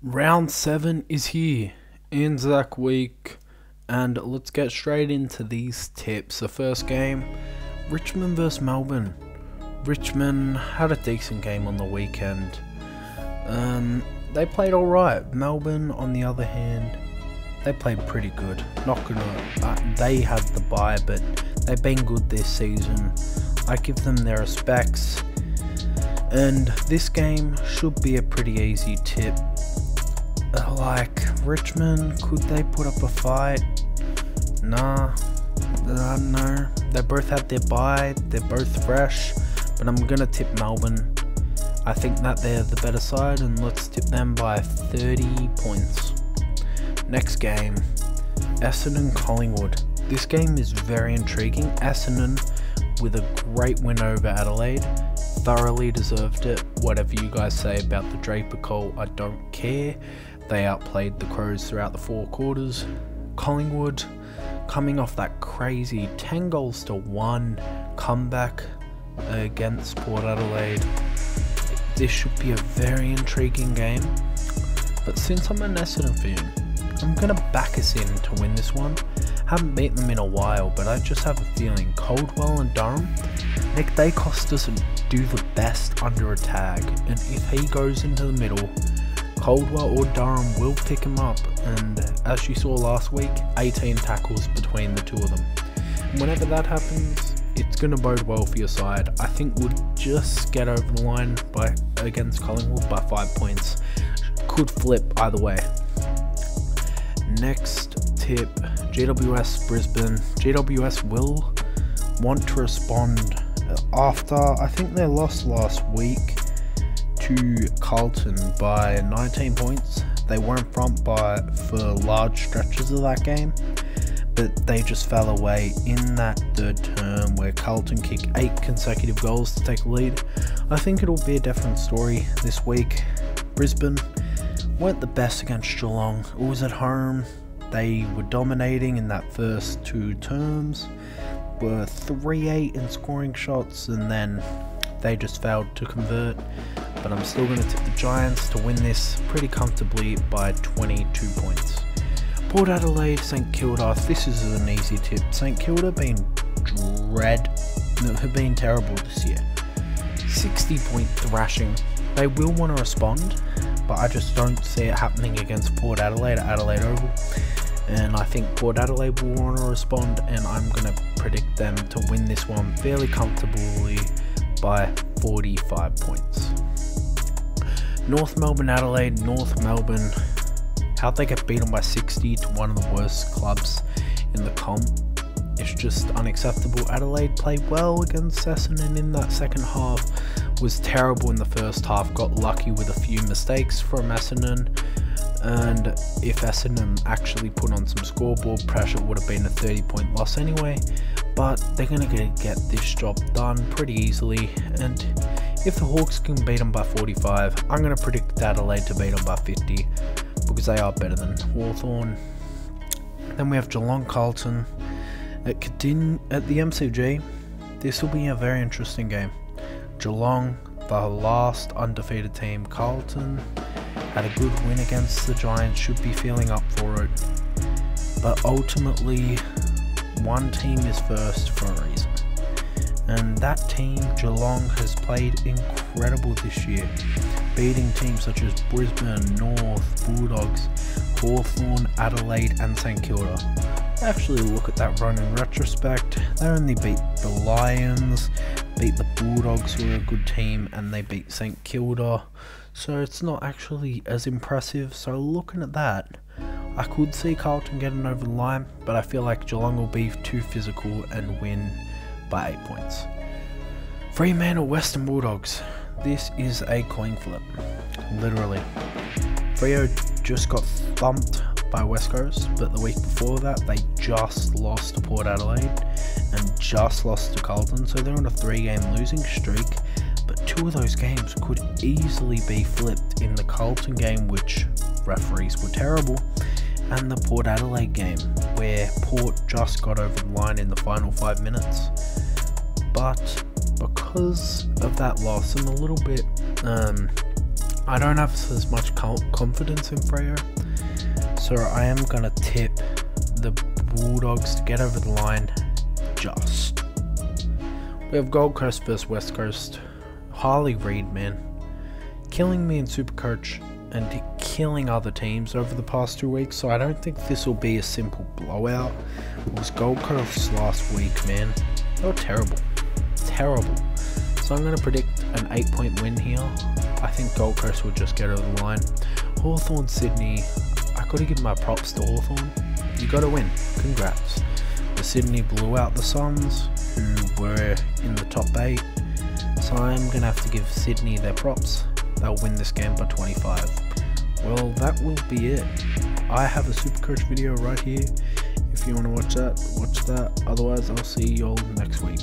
Round 7 is here, ANZAC week, and let's get straight into these tips. The first game, Richmond vs Melbourne. Richmond had a decent game on the weekend. They played alright. Melbourne, on the other hand, they played pretty good. They had the bye, but they've been good this season. I give them their respects. And this game should be a pretty easy tip. Like, Richmond, could they put up a fight? Nah, no. They both had their bye, they're both fresh, but I'm gonna tip Melbourne. I think that they're the better side, and let's tip them by 30 points. Next game, Essendon and Collingwood. This game is very intriguing. Essendon, with a great win over Adelaide, thoroughly deserved it. Whatever you guys say about the Draper call, I don't care. They outplayed the Crows throughout the 4 quarters. Collingwood, coming off that crazy 10-1 comeback against Port Adelaide. This should be a very intriguing game. But since I'm an Essendon fan, I'm going to back us in to win this one. Haven't beaten them in a while, but I just have a feeling Caldwell and Durham, Nick Dacos doesn't do the best under a tag, and if he goes into the middle, Caldwell or Durham will pick him up, and as you saw last week, 18 tackles between the two of them. And whenever that happens, it's going to bode well for your side. I think we'll just get over the line against Collingwood by 5 points. Could flip either way. Next tip, GWS Brisbane. GWS will want to respond after, I think they lost last week to Carlton by 19 points. They weren't front for large stretches of that game, but they just fell away in that third term where Carlton kicked 8 consecutive goals to take the lead. I think it'll be a different story this week. Brisbane weren't the best against Geelong. It was at home. They were dominating in that first 2 terms, were 3-8 in scoring shots, and then they just failed to convert. But I'm still going to tip the Giants to win this pretty comfortably by 22 points. Port Adelaide, St Kilda. This is an easy tip. St Kilda have been terrible this year. 60-point thrashing. They will want to respond, but I just don't see it happening against Port Adelaide at Adelaide Oval. And I think Port Adelaide will want to respond, and I'm going to predict them to win this one fairly comfortably by 45 points. North Melbourne Adelaide. North Melbourne, how'd they get beaten by 60 to one of the worst clubs in the comp? It's just unacceptable. Adelaide played well against Essendon in that second half, was terrible in the first half, got lucky with a few mistakes from Essendon, and if Essendon actually put on some scoreboard pressure, it would have been a 30-point loss anyway. But they're going to get this job done pretty easily, and if the Hawks can beat them by 45, I'm going to predict Adelaide to beat them by 50, because they are better than Hawthorn. Then we have Geelong Carlton at the MCG. This will be a very interesting game. Geelong, the last undefeated team. Carlton had a good win against the Giants, should be feeling up for it. But ultimately, one team is first for a reason. And that team, Geelong, has played incredible this year, beating teams such as Brisbane, North, Bulldogs, Hawthorn, Adelaide and St Kilda. Actually look at that run in retrospect, they only beat the Lions, beat the Bulldogs, who are a good team, and they beat St Kilda, so it's not actually as impressive. So looking at that, I could see Carlton getting over the line, but I feel like Geelong will be too physical and win by 8 points. Fremantle Western Bulldogs. This is a coin flip, literally. Freo just got thumped by West Coast, but the week before that they just lost to Port Adelaide and just lost to Carlton, so they're on a 3-game losing streak. But 2 of those games could easily be flipped in the Carlton game, which referees were terrible, and the Port Adelaide game, where Port just got over the line in the final 5 minutes. But because of that loss and a little bit I don't have as much confidence in Freo, so I am going to tip the Bulldogs to get over the line just. We have Gold Coast versus West Coast. Harley Reid, man, killing me in Supercoach and killing other teams over the past 2 weeks, so I don't think this will be a simple blowout. It was Gold Coast last week, man. They were terrible. Terrible. So I'm going to predict an 8-point win here. I think Gold Coast will just get over the line. Hawthorn Sydney, I got to give my props to Hawthorn. You got to win. Congrats. The Sydney blew out the Suns, who were in the top 8. So I'm going to have to give Sydney their props. They'll win this game by 25. Well, that will be it. I have a Supercoach video right here. If you want to watch that, watch that. Otherwise, I'll see you all next week.